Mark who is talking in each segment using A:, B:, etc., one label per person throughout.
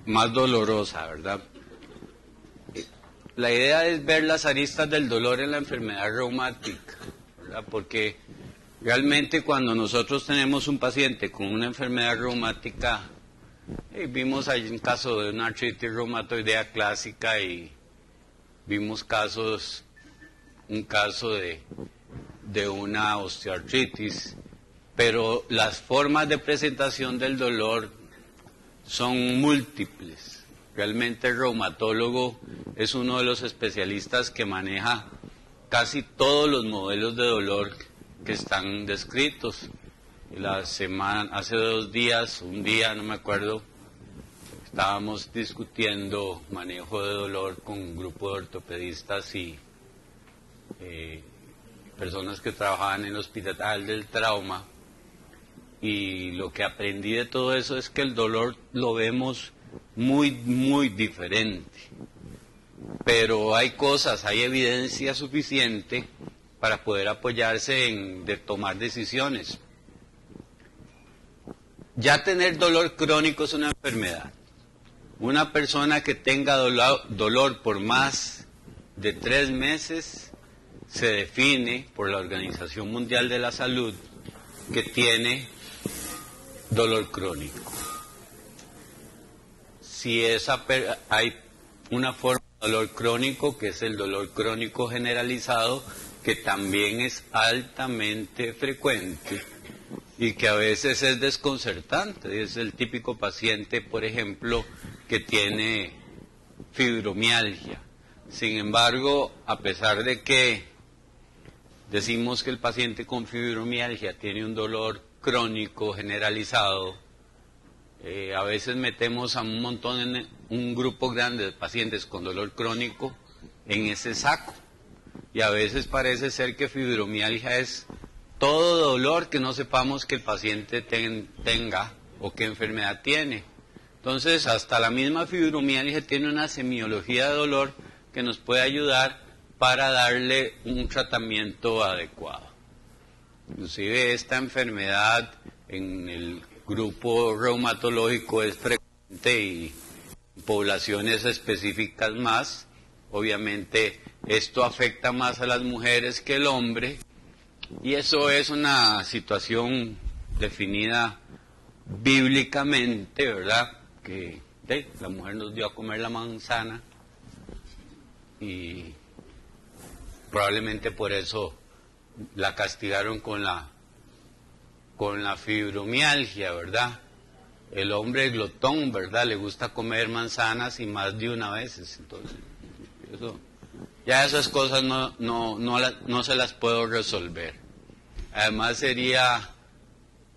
A: más dolorosa, ¿verdad? La idea es ver las aristas del dolor en la enfermedad reumática, ¿verdad? Porque realmente cuando nosotros tenemos un paciente con una enfermedad reumática, vimos ahí un caso de una artritis reumatoidea clásica y vimos un caso de una osteoartritis, pero las formas de presentación del dolor son múltiples. Realmente el reumatólogo es uno de los especialistas que maneja casi todos los modelos de dolor que están descritos. Hace 2 días, un día, no me acuerdo, estábamos discutiendo manejo de dolor con un grupo de ortopedistas y personas que trabajaban en el hospital del trauma, y lo que aprendí de todo eso es que el dolor lo vemos muy, muy diferente, pero hay evidencia suficiente para poder apoyarse de tomar decisiones. Ya tener dolor crónico es una enfermedad. Una persona que tenga dolor por más de 3 meses se define por la Organización Mundial de la Salud que tiene dolor crónico. Si hay una forma de dolor crónico, que es el dolor crónico generalizado, que también es altamente frecuente y que a veces es desconcertante. Es el típico paciente, por ejemplo, que tiene fibromialgia. Sin embargo, a pesar de que decimos que el paciente con fibromialgia tiene un dolor crónico generalizado, a veces metemos a un grupo grande de pacientes con dolor crónico en ese saco, y a veces parece ser que fibromialgia es todo dolor que no sepamos que el paciente tenga o qué enfermedad tiene. Entonces, hasta la misma fibromialgia tiene una semiología de dolor que nos puede ayudar para darle un tratamiento adecuado. Inclusive esta enfermedad en el grupo reumatológico es frecuente y en poblaciones específicas más. Obviamente esto afecta más a las mujeres que el hombre, y eso es una situación definida bíblicamente, ¿verdad? Que la mujer nos dio a comer la manzana y probablemente por eso la castigaron con la fibromialgia, ¿verdad? El hombre glotón, ¿verdad? Le gusta comer manzanas y más de una vez. Entonces, esas cosas no se las puedo resolver. Además sería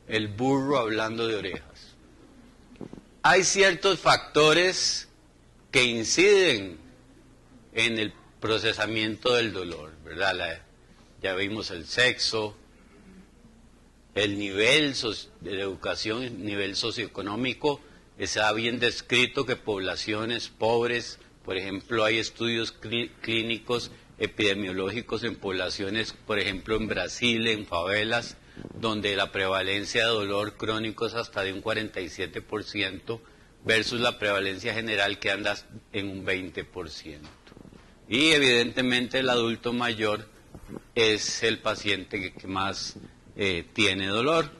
A: el burro hablando de orejas. Hay ciertos factores que inciden en el procesamiento del dolor, ¿verdad? Ya vimos el sexo, el nivel de educación, el nivel socioeconómico. Está bien descrito que poblaciones pobres, por ejemplo, hay estudios clínicos epidemiológicos en poblaciones, por ejemplo, en Brasil, en favelas, donde la prevalencia de dolor crónico es hasta de un 47%, versus la prevalencia general que anda en un 20%. Y evidentemente el adulto mayor es el paciente que más tiene dolor.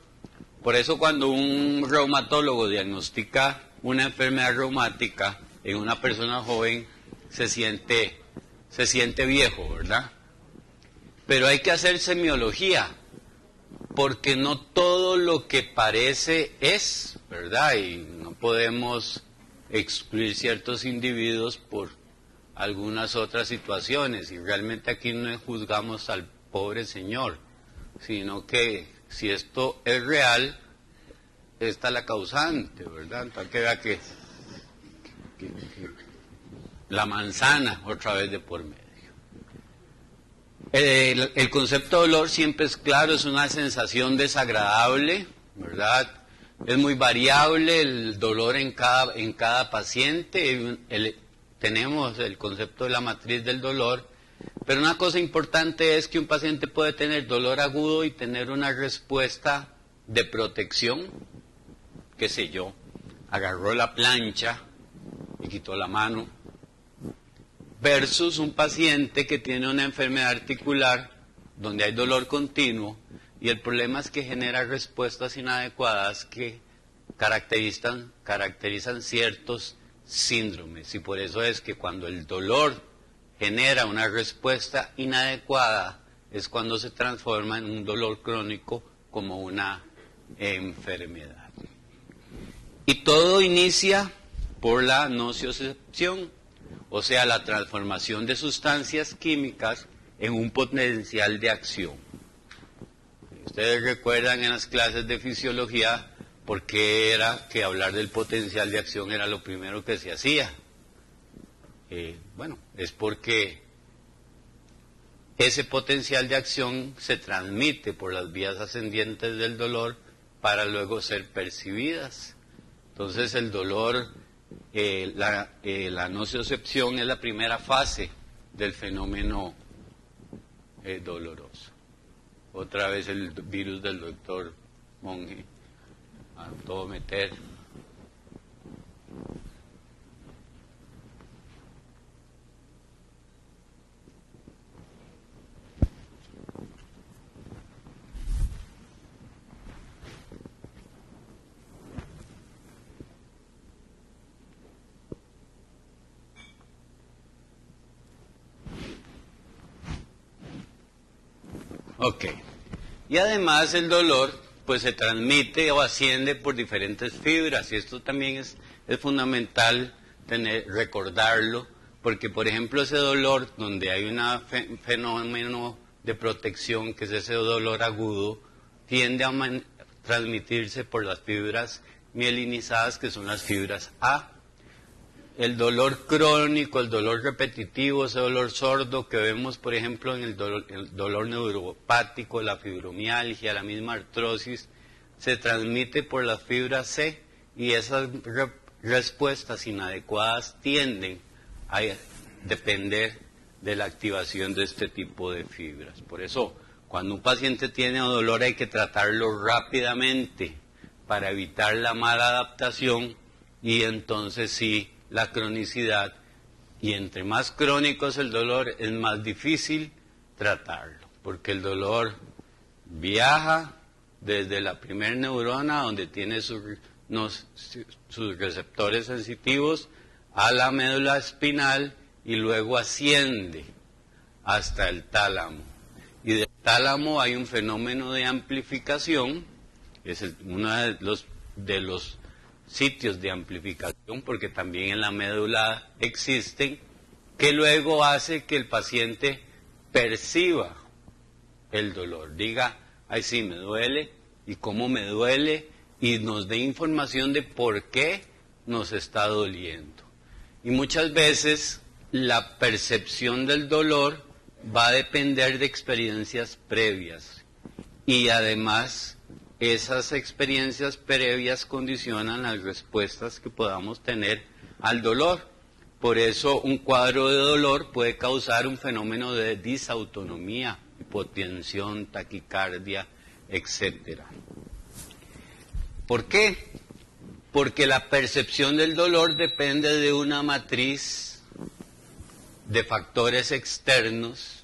A: Por eso cuando un reumatólogo diagnostica una enfermedad reumática en una persona joven, se siente viejo, ¿verdad? Pero hay que hacer semiología, porque no todo lo que parece es, ¿verdad? Y no podemos excluir ciertos individuos por algunas otras situaciones, y realmente aquí no juzgamos al pobre señor, sino que si esto es real, esta es la causante, ¿verdad? Para que vea que la manzana otra vez de por medio. El concepto de dolor siempre es claro, es una sensación desagradable, ¿verdad? Es muy variable el dolor en cada paciente. Tenemos el concepto de la matriz del dolor, pero una cosa importante es que un paciente puede tener dolor agudo y tener una respuesta de protección, qué sé yo, agarró la plancha y quitó la mano, versus un paciente que tiene una enfermedad articular donde hay dolor continuo y el problema es que genera respuestas inadecuadas que caracterizan ciertos síndromes, y por eso es que cuando el dolor genera una respuesta inadecuada es cuando se transforma en un dolor crónico como una enfermedad. Y todo inicia por la nociocepción, o sea, la transformación de sustancias químicas en un potencial de acción. Ustedes recuerdan en las clases de fisiología por qué era que hablar del potencial de acción era lo primero que se hacía. Bueno, es porque ese potencial de acción se transmite por las vías ascendientes del dolor para luego ser percibidas. Entonces el dolor, la nociocepción es la primera fase del fenómeno doloroso. Otra vez el virus del doctor Monge, a todo meter. Ok. Y además el dolor pues se transmite o asciende por diferentes fibras y esto también es fundamental recordarlo porque por ejemplo ese dolor donde hay un fenómeno de protección que es ese dolor agudo tiende a transmitirse por las fibras mielinizadas que son las fibras A. El dolor crónico, el dolor repetitivo, ese dolor sordo que vemos, por ejemplo, en el dolor neuropático, la fibromialgia, la misma artrosis, se transmite por las fibras C y esas respuestas inadecuadas tienden a depender de la activación de este tipo de fibras. Por eso, cuando un paciente tiene dolor hay que tratarlo rápidamente para evitar la mala adaptación y entonces sí, la cronicidad, y entre más crónico es el dolor, es más difícil tratarlo, porque el dolor viaja desde la primer neurona, donde tiene sus receptores sensitivos, a la médula espinal, y luego asciende hasta el tálamo. Y del tálamo hay un fenómeno de amplificación, es uno de los sitios de amplificación, porque también en la médula existen, que luego hace que el paciente perciba el dolor, diga, ay sí, me duele, y cómo me duele, y nos dé información de por qué nos está doliendo. Y muchas veces la percepción del dolor va a depender de experiencias previas, y además esas experiencias previas condicionan las respuestas que podamos tener al dolor. Por eso un cuadro de dolor puede causar un fenómeno de disautonomía, hipotensión, taquicardia, etc. ¿Por qué? Porque la percepción del dolor depende de una matriz de factores externos,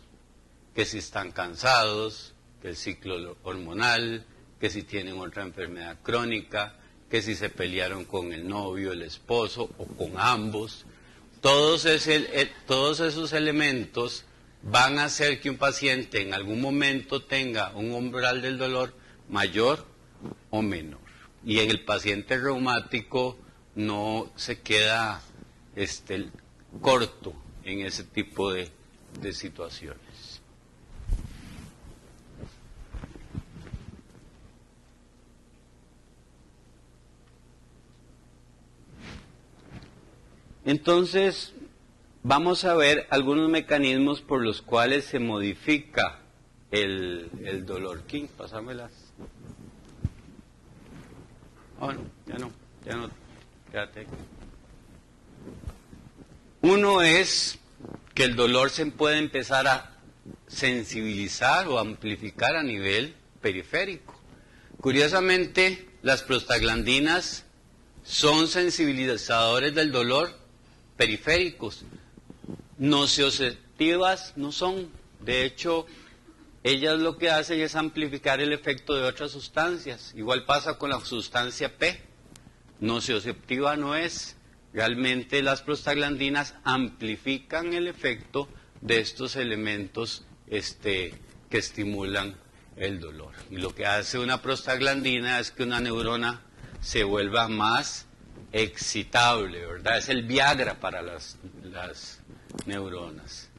A: que si están cansados, que el ciclo hormonal, que si tienen otra enfermedad crónica, que si se pelearon con el novio, el esposo o con ambos. Todos esos elementos van a hacer que un paciente en algún momento tenga un umbral del dolor mayor o menor. Y en el paciente reumático no se queda corto en ese tipo de situaciones. Entonces, vamos a ver algunos mecanismos por los cuales se modifica el dolor. King, pásamelas. Oh, no, ya no, quédate. Uno es que el dolor se puede empezar a sensibilizar o amplificar a nivel periférico. Curiosamente, las prostaglandinas son sensibilizadores del dolor periféricos. Nociceptivas no son. De hecho, ellas lo que hacen es amplificar el efecto de otras sustancias. Igual pasa con la sustancia P. Nociceptiva no es. Realmente las prostaglandinas amplifican el efecto de estos elementos que estimulan el dolor. Y lo que hace una prostaglandina es que una neurona se vuelva más excitable, ¿verdad? Es el Viagra para las neuronas.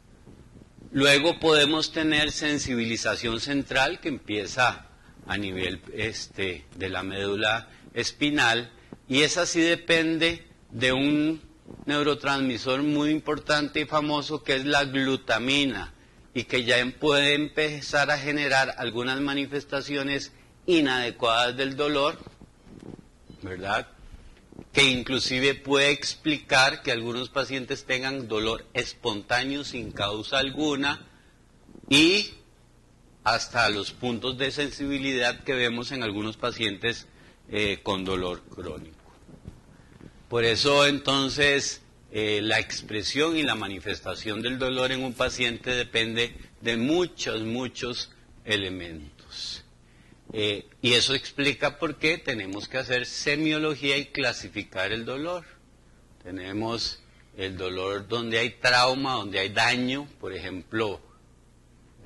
A: Luego podemos tener sensibilización central que empieza a nivel de la médula espinal, y esa sí depende de un neurotransmisor muy importante y famoso que es la glutamina, y que ya puede empezar a generar algunas manifestaciones inadecuadas del dolor, ¿verdad? Que inclusive puede explicar que algunos pacientes tengan dolor espontáneo sin causa alguna, y hasta los puntos de sensibilidad que vemos en algunos pacientes con dolor crónico. Por eso entonces la expresión y la manifestación del dolor en un paciente depende de muchos elementos. Y eso explica por qué tenemos que hacer semiología y clasificar el dolor. Tenemos el dolor donde hay trauma, donde hay daño, por ejemplo,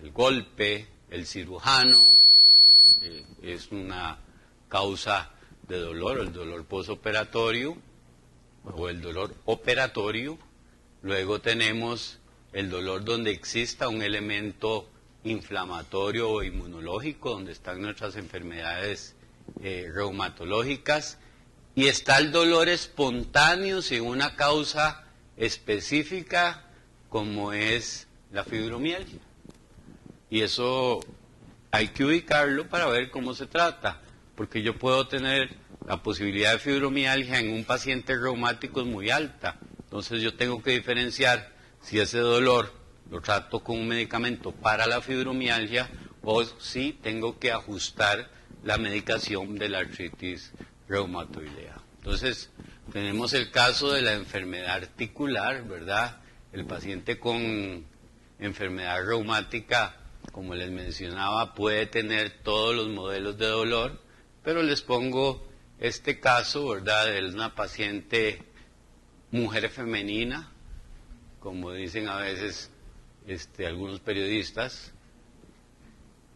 A: el golpe, el cirujano, es una causa de dolor, el dolor posoperatorio o el dolor operatorio. Luego tenemos el dolor donde exista un elemento inflamatorio o inmunológico, donde están nuestras enfermedades reumatológicas, y está el dolor espontáneo sin una causa específica, como es la fibromialgia. Y eso hay que ubicarlo para ver cómo se trata, porque yo puedo tener la posibilidad de fibromialgia en un paciente reumático muy alta. Entonces yo tengo que diferenciar si ese dolor lo trato con un medicamento para la fibromialgia o si tengo que ajustar la medicación de la artritis reumatoidea. Entonces tenemos el caso de la enfermedad articular, ¿verdad? El paciente con enfermedad reumática, como les mencionaba, puede tener todos los modelos de dolor, pero les pongo este caso, ¿verdad?, de una paciente mujer femenina, como dicen a veces algunos periodistas.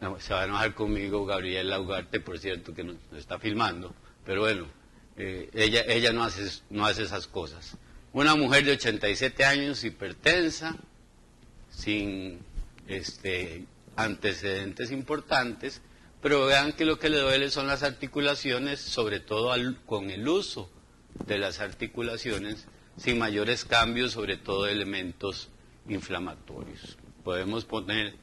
A: No, se va a enojar conmigo Gabriela Ugarte, por cierto, que nos está filmando, pero bueno, ella no hace esas cosas. Una mujer de 87 años, hipertensa, sin antecedentes importantes, pero vean que lo que le duele son las articulaciones, sobre todo con el uso de las articulaciones, sin mayores cambios, sobre todo elementos inflamatorios. Podemos ponerle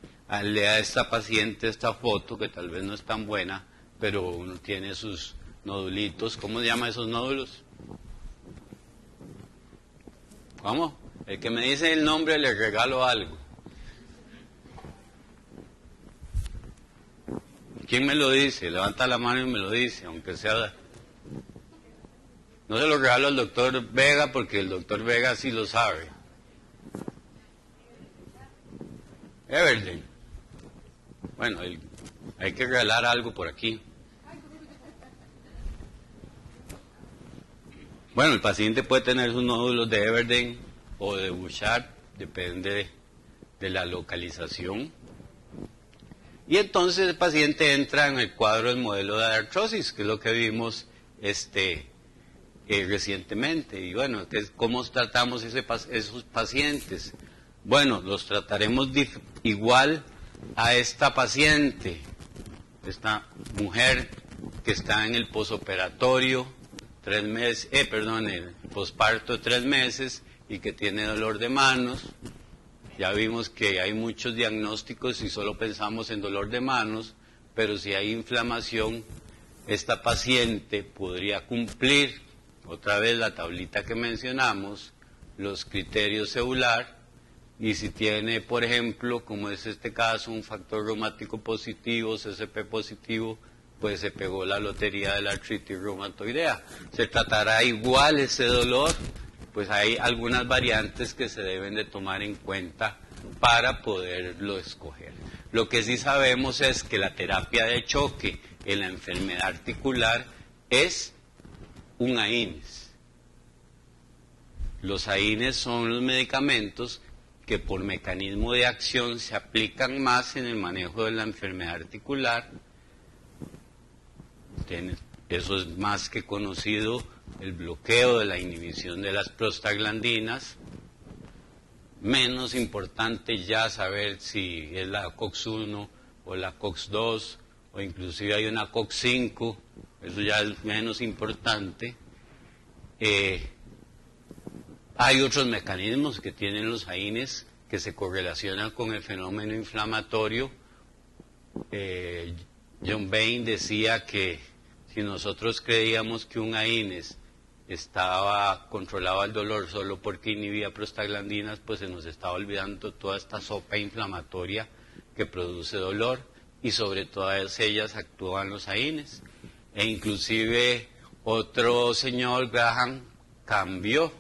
A: a esta paciente esta foto, que tal vez no es tan buena, pero uno tiene sus nodulitos. ¿Cómo se llaman esos nódulos? ¿Cómo? El que me dice el nombre le regalo algo. ¿Quién me lo dice? Levanta la mano y me lo dice, aunque sea... No se lo regalo al doctor Vega, porque el doctor Vega sí lo sabe. Everdeen. Bueno, hay que regalar algo por aquí. Bueno, el paciente puede tener sus nódulos de Everdeen o de Bouchard, depende de la localización. Y entonces el paciente entra en el cuadro del modelo de artrosis, que es lo que vimos recientemente. Y bueno, ¿cómo tratamos esos pacientes? Bueno, los trataremos igual a esta paciente, esta mujer que está en el posoperatorio, el posparto de 3 meses y que tiene dolor de manos. Ya vimos que hay muchos diagnósticos y solo pensamos en dolor de manos, pero si hay inflamación, esta paciente podría cumplir, otra vez la tablita que mencionamos, los criterios celular, y si tiene, por ejemplo, como es este caso, un factor reumático positivo, CCP positivo, pues se pegó la lotería de la artritis reumatoidea. ¿Se tratará igual ese dolor? Pues hay algunas variantes que se deben de tomar en cuenta para poderlo escoger. Lo que sí sabemos es que la terapia de choque en la enfermedad articular es un AINES. Los AINES son los medicamentos que por mecanismo de acción se aplican más en el manejo de la enfermedad articular. Eso es más que conocido, el bloqueo de la inhibición de las prostaglandinas. Menos importante ya saber si es la COX-1 o la COX-2 o inclusive hay una COX-5, eso ya es menos importante. Hay otros mecanismos que tienen los AINES que se correlacionan con el fenómeno inflamatorio. John Bain decía que si nosotros creíamos que un AINES controlaba el dolor solo porque inhibía prostaglandinas, pues se nos estaba olvidando toda esta sopa inflamatoria que produce dolor, y sobre todas ellas actúan los AINES. E inclusive otro señor, Graham, cambió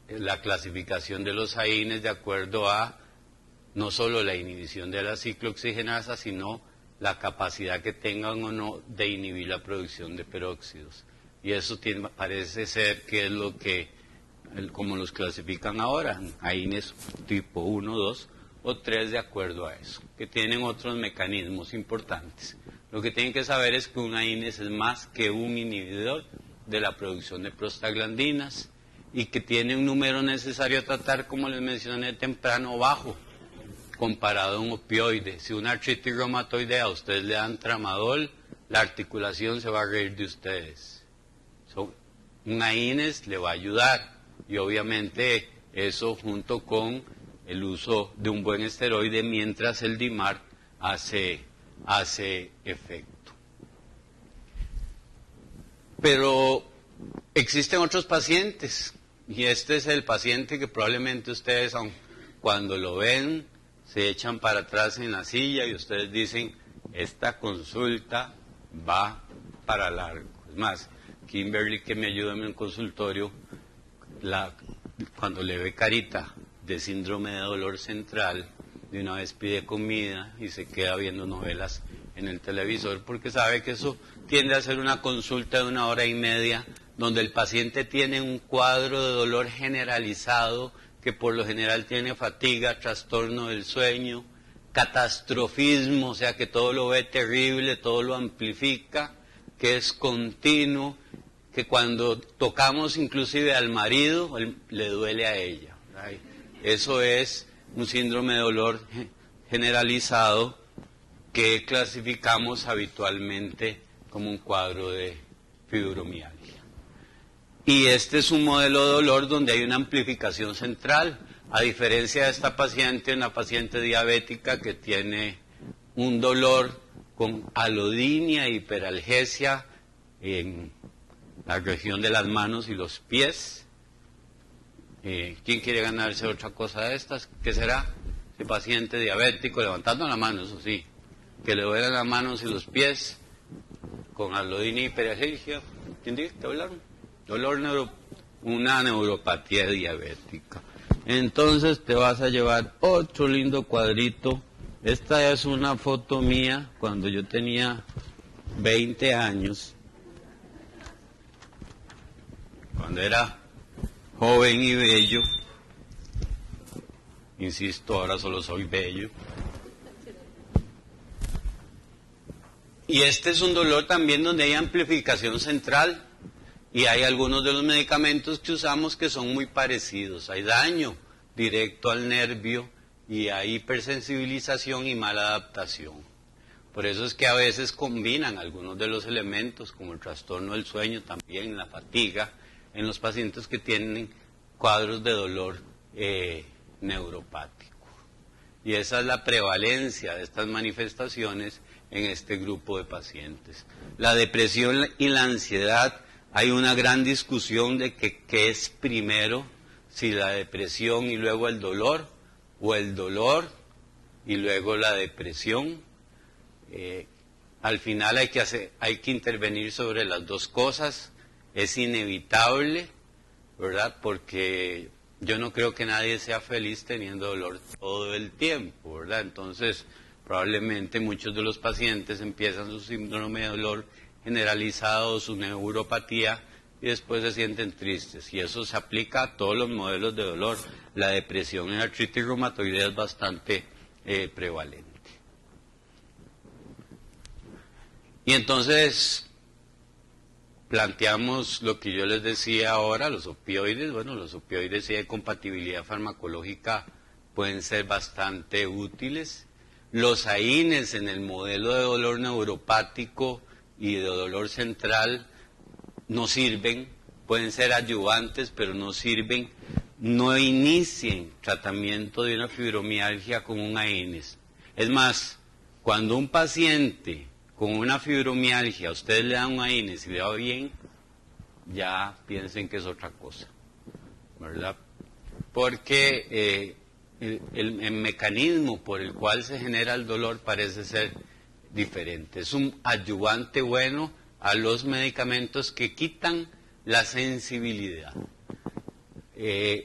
A: la clasificación de los AINES de acuerdo a no solo la inhibición de la ciclooxigenasa, sino la capacidad que tengan o no de inhibir la producción de peróxidos. Y eso parece ser que es lo que, como los clasifican ahora, AINES tipo 1, 2 o 3 de acuerdo a eso, que tienen otros mecanismos importantes. Lo que tienen que saber es que un AINES es más que un inhibidor de la producción de prostaglandinas y que tiene un número necesario a tratar, como les mencioné temprano, bajo, comparado a un opioide. Si una artritis reumatoidea a ustedes le dan tramadol, la articulación se va a reír de ustedes. Un AINES le va a ayudar, y obviamente eso junto con el uso de un buen esteroide mientras el DIMARD hace efecto. Pero existen otros pacientes, y este es el paciente que probablemente ustedes, cuando lo ven, se echan para atrás en la silla y ustedes dicen, esta consulta va para largo. Es más, Kimberly, que me ayuda en mi consultorio, cuando le ve carita de síndrome de dolor central, de una vez pide comida y se queda viendo novelas en el televisor, porque sabe que eso tiende a ser una consulta de 1 hora y media, donde el paciente tiene un cuadro de dolor generalizado, que por lo general tiene fatiga, trastorno del sueño, catastrofismo, o sea que todo lo ve terrible, todo lo amplifica, que es continuo, que cuando tocamos inclusive al marido, le duele a ella. ¿Right? Eso es un síndrome de dolor generalizado que clasificamos habitualmente como un cuadro de fibromialgia. Y este es un modelo de dolor donde hay una amplificación central, a diferencia de esta paciente, una paciente diabética que tiene un dolor con alodinia e hiperalgesia en la región de las manos y los pies. ¿Quién quiere ganarse otra cosa de estas? ¿Qué será? Ese paciente diabético, levantando la mano, eso sí, que le duelen las manos y los pies, con alodinia y hiperalgesia. ¿Quién dice? ¿Te hablaron? Una neuropatía diabética. Entonces te vas a llevar otro lindo cuadrito. Esta es una foto mía cuando yo tenía 20 años, cuando era joven y bello. Insisto, ahora solo soy bello. Y este es un dolor también donde hay amplificación central. Y hay algunos de los medicamentos que usamos que son muy parecidos. Hay daño directo al nervio y hay hipersensibilización y mala adaptación. Por eso es que a veces combinan algunos de los elementos, como el trastorno del sueño, también la fatiga, en los pacientes que tienen cuadros de dolor neuropático. Y esa es la prevalencia de estas manifestaciones en este grupo de pacientes. La depresión y la ansiedad, hay una gran discusión de qué es primero, si la depresión y luego el dolor, o el dolor y luego la depresión. al final hay que intervenir sobre las dos cosas. Es inevitable, ¿verdad? Porque yo no creo que nadie sea feliz teniendo dolor todo el tiempo, ¿verdad? Entonces, probablemente muchos de los pacientes empiezan su síndrome de dolor generalizado, su neuropatía, y después se sienten tristes. Y eso se aplica a todos los modelos de dolor. La depresión en artritis reumatoidea es bastante prevalente. Y entonces planteamos lo que yo les decía ahora, los opioides. Bueno, los opioides, si hay compatibilidad farmacológica, pueden ser bastante útiles. Los AINES en el modelo de dolor neuropático y de dolor central no sirven, pueden ser ayudantes, pero no sirven. No inicien tratamiento de una fibromialgia con un AINES. Es más, cuando un paciente con una fibromialgia, ustedes le dan un AINES y le va bien, ya piensen que es otra cosa, ¿verdad? Porque el mecanismo por el cual se genera el dolor parece ser diferente. Es un ayudante bueno a los medicamentos que quitan la sensibilidad.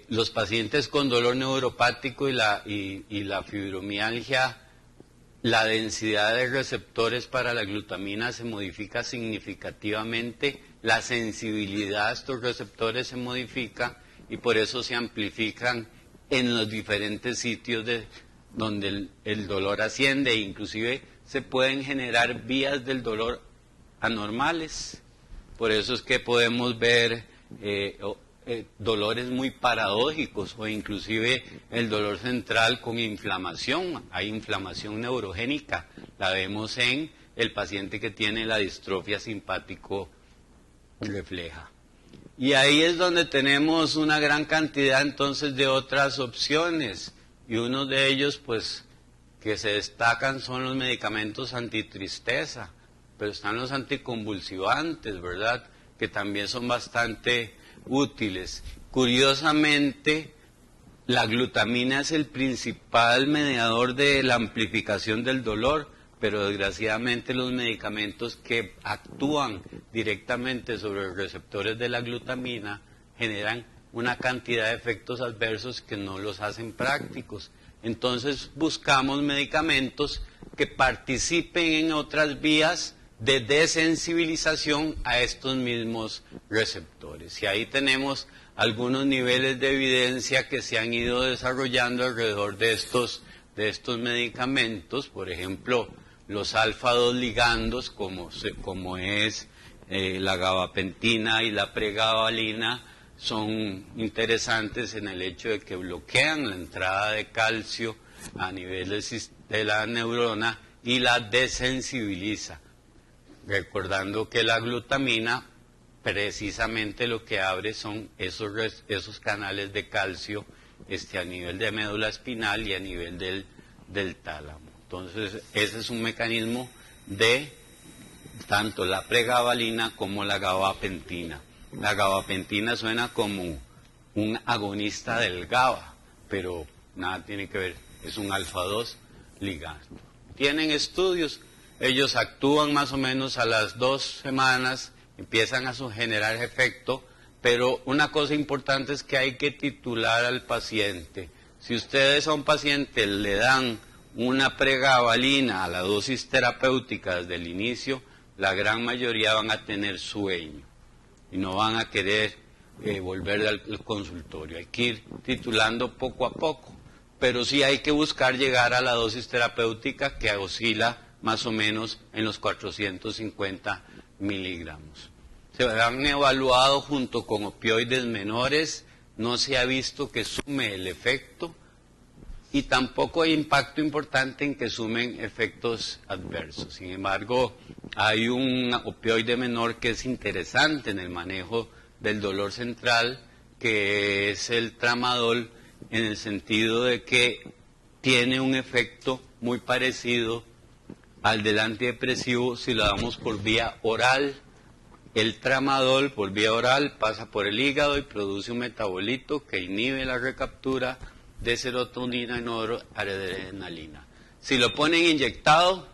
A: Los pacientes con dolor neuropático y la fibromialgia, la densidad de receptores para la glutamina se modifica significativamente, la sensibilidad a estos receptores se modifica y por eso se amplifican en los diferentes sitios donde el dolor asciende, e inclusive se pueden generar vías del dolor anormales. Por eso es que podemos ver dolores muy paradójicos o inclusive el dolor central con inflamación. Hay inflamación neurogénica, la vemos en el paciente que tiene la distrofia simpático refleja. Y ahí es donde tenemos una gran cantidad entonces de otras opciones, y uno de ellos pues que se destacan son los medicamentos antitristeza, pero están los anticonvulsivantes, ¿verdad?, que también son bastante útiles. Curiosamente, la glutamina es el principal mediador de la amplificación del dolor, pero desgraciadamente los medicamentos que actúan directamente sobre los receptores de la glutamina generan una cantidad de efectos adversos que no los hacen prácticos. Entonces buscamos medicamentos que participen en otras vías de desensibilización a estos mismos receptores. Y ahí tenemos algunos niveles de evidencia que se han ido desarrollando alrededor de estos medicamentos. Por ejemplo, los alfa-2 ligandos, como es la gabapentina y la pregabalina, son interesantes en el hecho de que bloquean la entrada de calcio a nivel de la neurona y la desensibiliza. Recordando que la glutamina precisamente lo que abre son esos canales de calcio a nivel de médula espinal y a nivel del tálamo. Entonces, ese es un mecanismo de tanto la pregabalina como la gabapentina. La gabapentina suena como un agonista del GABA, pero nada tiene que ver, es un alfa-2 ligando. Tienen estudios, ellos actúan más o menos a las 2 semanas, empiezan a generar efecto, pero una cosa importante es que hay que titular al paciente. Si ustedes a un paciente le dan una pregabalina a la dosis terapéutica desde el inicio, la gran mayoría van a tener sueño y no van a querer volver al consultorio. Hay que ir titulando poco a poco, pero sí hay que buscar llegar a la dosis terapéutica que oscila más o menos en los 450 miligramos. Se han evaluado junto con opioides menores, no se ha visto que sume el efecto y tampoco hay impacto importante en que sumen efectos adversos. Sin embargo, hay un opioide menor que es interesante en el manejo del dolor central, que es el tramadol, en el sentido de que tiene un efecto muy parecido al del antidepresivo si lo damos por vía oral. El tramadol por vía oral pasa por el hígado y produce un metabolito que inhibe la recaptura de serotonina y noradrenalina. Si lo ponen inyectado,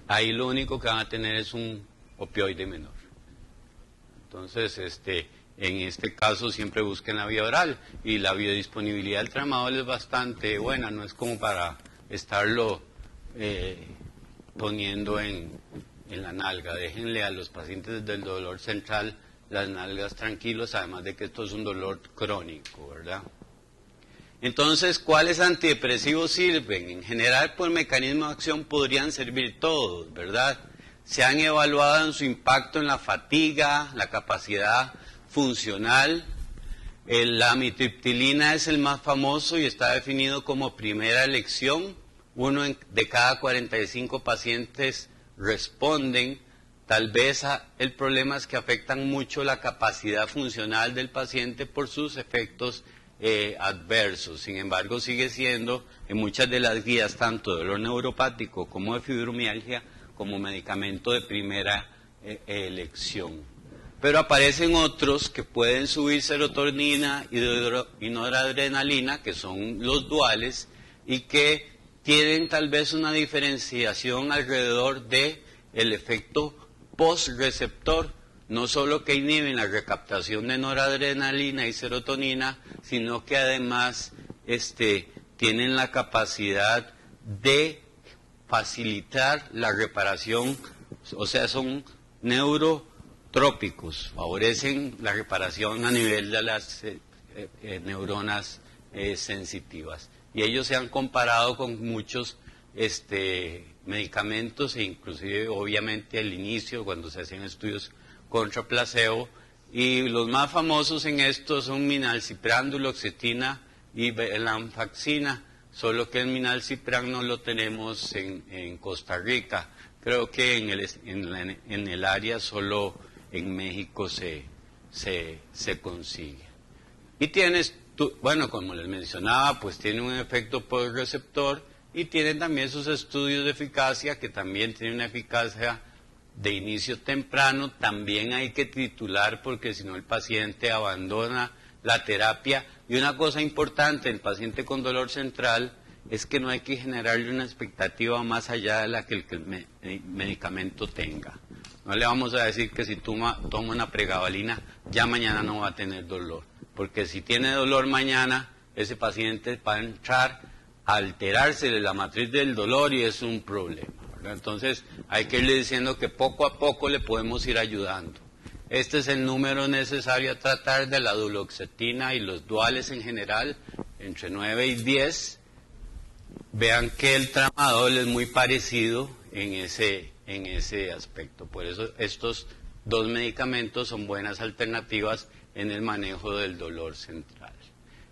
A: ahí lo único que van a tener es un opioide menor. Entonces, en este caso siempre busquen la vía oral, y la biodisponibilidad del tramadol es bastante buena, no es como para estarlo poniendo en la nalga. Déjenle a los pacientes del dolor central las nalgas tranquilos, además de que esto es un dolor crónico, ¿verdad? Entonces, ¿cuáles antidepresivos sirven? En general, por mecanismo de acción podrían servir todos, ¿verdad? Se han evaluado en su impacto en la fatiga, la capacidad funcional. La amitriptilina es el más famoso y está definido como primera elección. De cada 45 pacientes responden. Tal vez el problema es que afectan mucho la capacidad funcional del paciente por sus efectos adversos. Sin embargo, sigue siendo en muchas de las guías, tanto de dolor neuropático como de fibromialgia, como medicamento de primera elección. Pero aparecen otros que pueden subir serotonina y noradrenalina, que son los duales, y que tienen tal vez una diferenciación alrededor de el efecto postreceptor, no solo que inhiben la recaptación de noradrenalina y serotonina, sino que además tienen la capacidad de facilitar la reparación, o sea, son neurotrópicos, favorecen la reparación a nivel de las neuronas sensitivas. Y ellos se han comparado con muchos medicamentos, e inclusive obviamente al inicio cuando se hacían estudios contra placebo, y los más famosos en esto son minalcipran, duloxetina y venlafaxina, solo que el minalcipran no lo tenemos en Costa Rica. Creo que en el área solo en México se consigue. Y tienes, bueno, como les mencionaba, pues tiene un efecto postreceptor y tiene también sus estudios de eficacia, que también tiene una eficacia de inicio temprano. También hay que titular porque si no el paciente abandona la terapia. Y una cosa importante, el paciente con dolor central, es que no hay que generarle una expectativa más allá de la que el medicamento tenga. No le vamos a decir que si toma una pregabalina, ya mañana no va a tener dolor. Porque si tiene dolor mañana, ese paciente va a entrar a alterarse de la matriz del dolor y es un problema, ¿verdad? Entonces hay que irle diciendo que poco a poco le podemos ir ayudando. Este es el número necesario a tratar de la duloxetina y los duales en general, entre 9 y 10. Vean que el tramadol es muy parecido en ese aspecto. Por eso estos dos medicamentos son buenas alternativas en el manejo del dolor central.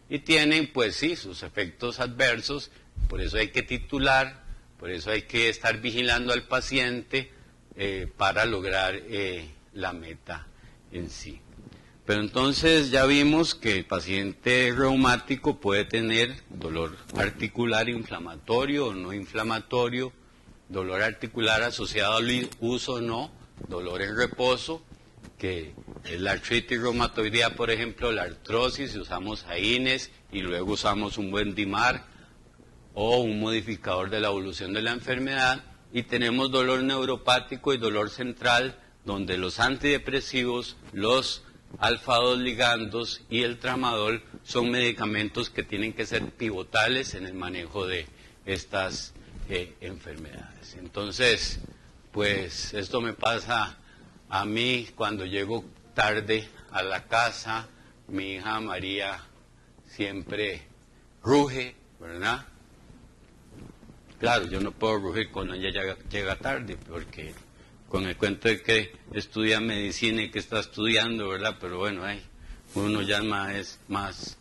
A: Y tienen, pues sí, sus efectos adversos, por eso hay que titular, por eso hay que estar vigilando al paciente para lograr la meta en sí. Pero entonces ya vimos que el paciente reumático puede tener dolor articular inflamatorio o no inflamatorio, dolor articular asociado al uso o no, dolor en reposo, que es la artritis reumatoidea, por ejemplo, la artrosis, si usamos AINES y luego usamos un buen DIMAR o un modificador de la evolución de la enfermedad. Y tenemos dolor neuropático y dolor central, donde los antidepresivos, los alfa-2 ligandos y el tramadol son medicamentos que tienen que ser pivotales en el manejo de estas enfermedades. Entonces, pues esto me pasa a mí cuando llego tarde a la casa. Mi hija María siempre ruge, ¿verdad? Claro, yo no puedo rugir cuando ella llega tarde, porque con el cuento de que estudia medicina y que está estudiando, ¿verdad? Pero bueno, uno ya es más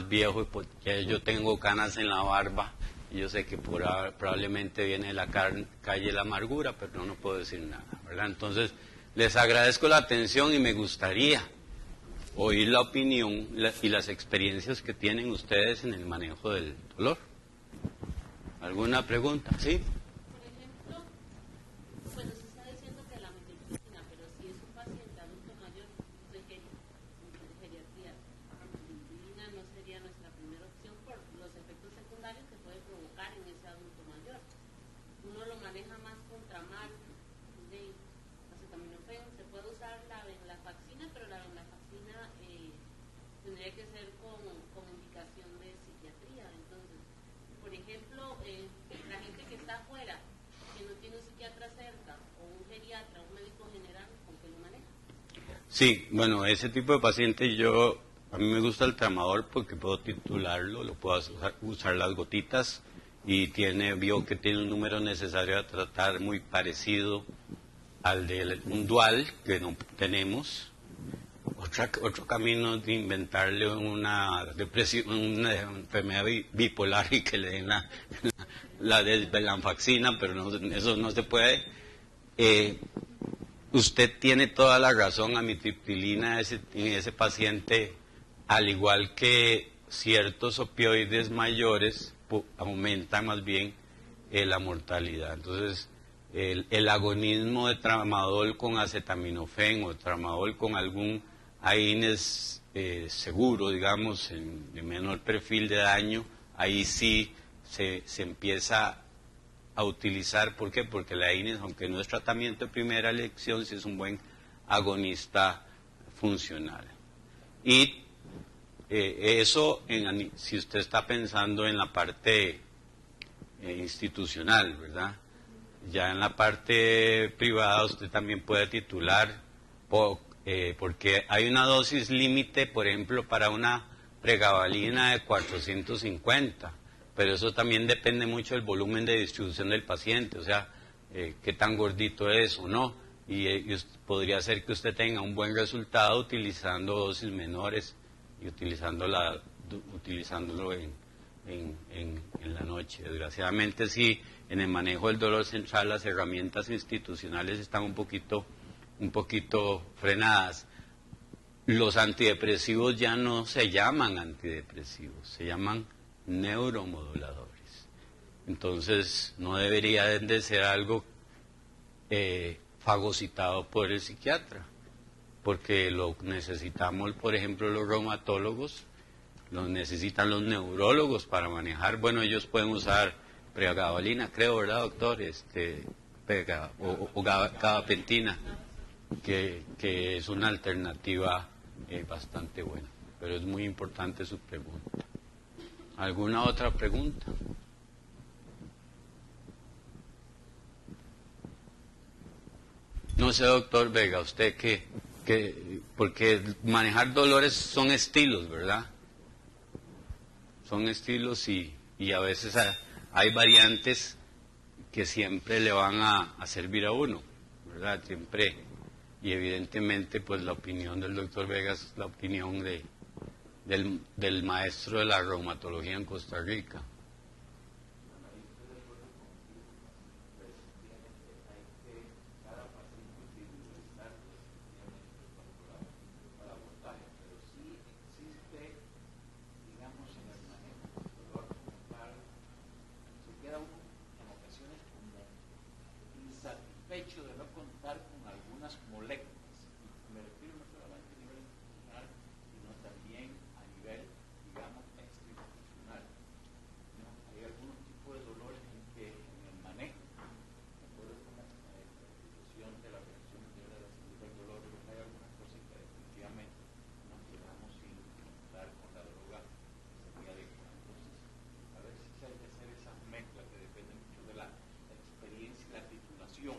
A: viejo, y pues ya yo tengo canas en la barba, y yo sé que probablemente viene de la calle la amargura, pero no puedo decir nada, ¿verdad? Entonces, les agradezco la atención y me gustaría oír la opinión y las experiencias que tienen ustedes en el manejo del dolor. ¿Alguna pregunta? ¿Sí?
B: Por ejemplo, bueno, se está diciendo que la amitriptilina, pero si es un paciente adulto mayor de geriatría, la amitriptilina no sería nuestra primera opción por los efectos secundarios que puede provocar en ese adulto mayor. uno lo maneja más contra mal de acetaminofén. Se puede usar la venlafaxina, pero la venlafaxina tendría que ser con indicación de psiquiatría. Entonces, por ejemplo, la gente que está afuera, que no tiene un psiquiatra cerca, o un geriatra, un médico general, ¿con qué lo maneja?
A: Sí, bueno, ese tipo de paciente a mí me gusta el tramador porque puedo titularlo, lo puedo usar las gotitas y vio que tiene un número necesario a tratar muy parecido al de un dual que no tenemos. Otro camino de inventarle una depresión, una enfermedad bipolar y que le den la desvenlafaxina, pero no, eso no se puede. Usted tiene toda la razón, amitriptilina en ese paciente, al igual que ciertos opioides mayores, aumentan más bien la mortalidad. Entonces, el agonismo de tramadol con acetaminofén o tramadol con algún AINES seguro, digamos, de menor perfil de daño, ahí sí se empieza a utilizar. ¿Por qué? Porque la AINES, aunque no es tratamiento de primera elección, sí es un buen agonista funcional. Y eso, si usted está pensando en la parte institucional, ¿verdad? Ya en la parte privada usted también puede titular, porque hay una dosis límite, por ejemplo, para una pregabalina de 450, pero eso también depende mucho del volumen de distribución del paciente, o sea, qué tan gordito es o no, y podría ser que usted tenga un buen resultado utilizando dosis menores y utilizándolo en la noche. Desgraciadamente sí, en el manejo del dolor central las herramientas institucionales están un poquito frenadas. Los antidepresivos ya no se llaman antidepresivos, se llaman neuromoduladores. Entonces no debería de ser algo fagocitado por el psiquiatra, porque lo necesitamos, por ejemplo, los reumatólogos, lo necesitan los neurólogos para manejar. Bueno, ellos pueden usar pregabalina, creo, ¿verdad, doctor? O gabapentina, que es una alternativa bastante buena. Pero es muy importante su pregunta. ¿Alguna otra pregunta? No sé, doctor Vega, usted porque manejar dolores son estilos, ¿verdad? Son estilos y a veces hay variantes que siempre le van a servir a uno, ¿verdad? Siempre, y evidentemente pues la opinión del doctor Vega es la opinión del maestro de la reumatología en Costa Rica.
C: Hecho de no contar con algunas moléculas, me refiero no solamente a nivel institucional, sino también a nivel, digamos, extrainstitucional. ¿No? Hay algunos tipos de dolores en que en el manejo, de acuerdo con la institución de la Organización Mundial de la Salud del Dolor, hay algunas cosas que definitivamente nos quedamos sin contar con la droga que sería adecuada. Entonces, a ver si hay que hacer esas mezclas que dependen mucho de la experiencia y la titulación.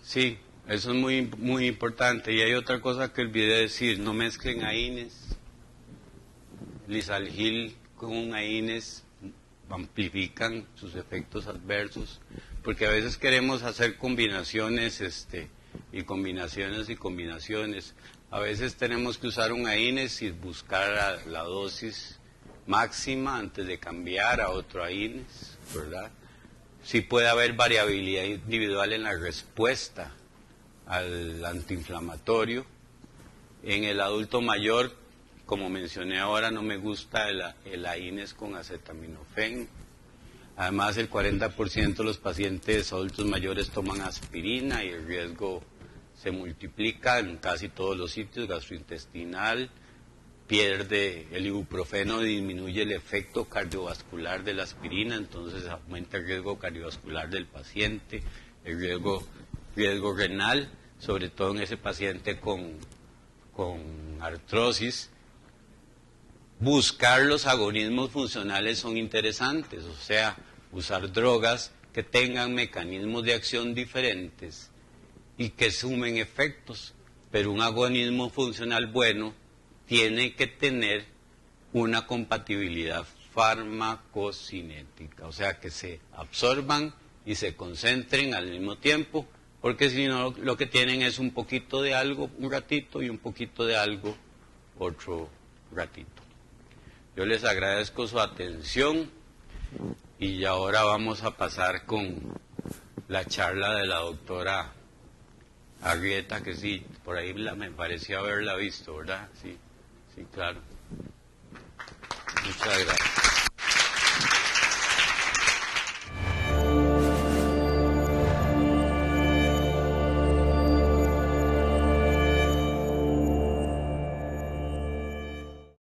A: Sí, eso es muy importante. Y hay otra cosa que olvidé decir, no mezclen AINES, Lisalgil con un AINES, amplifican sus efectos adversos, porque a veces queremos hacer combinaciones y combinaciones. A veces tenemos que usar un AINES y buscar la dosis máxima antes de cambiar a otro AINES, ¿verdad? Sí puede haber variabilidad individual en la respuesta al antiinflamatorio. En el adulto mayor, como mencioné ahora, no me gusta el AINES con acetaminofén. Además, el 40% de los pacientes adultos mayores toman aspirina y el riesgo se multiplica en casi todos los sitios, gastrointestinal, pierde, el ibuprofeno disminuye el efecto cardiovascular de la aspirina, entonces aumenta el riesgo cardiovascular del paciente, el riesgo renal, sobre todo en ese paciente con artrosis. Buscar los agonismos funcionales son interesantes, o sea, usar drogas que tengan mecanismos de acción diferentes y que sumen efectos, pero un agonismo funcional bueno tiene que tener una compatibilidad farmacocinética, o sea, que se absorban y se concentren al mismo tiempo, porque si no lo que tienen es un poquito de algo un ratito y un poquito de algo otro ratito. Yo les agradezco su atención y ahora vamos a pasar con la charla de la doctora Arrieta, que sí, por ahí me parecía haberla visto, ¿verdad? Sí, sí, claro. Muchas gracias.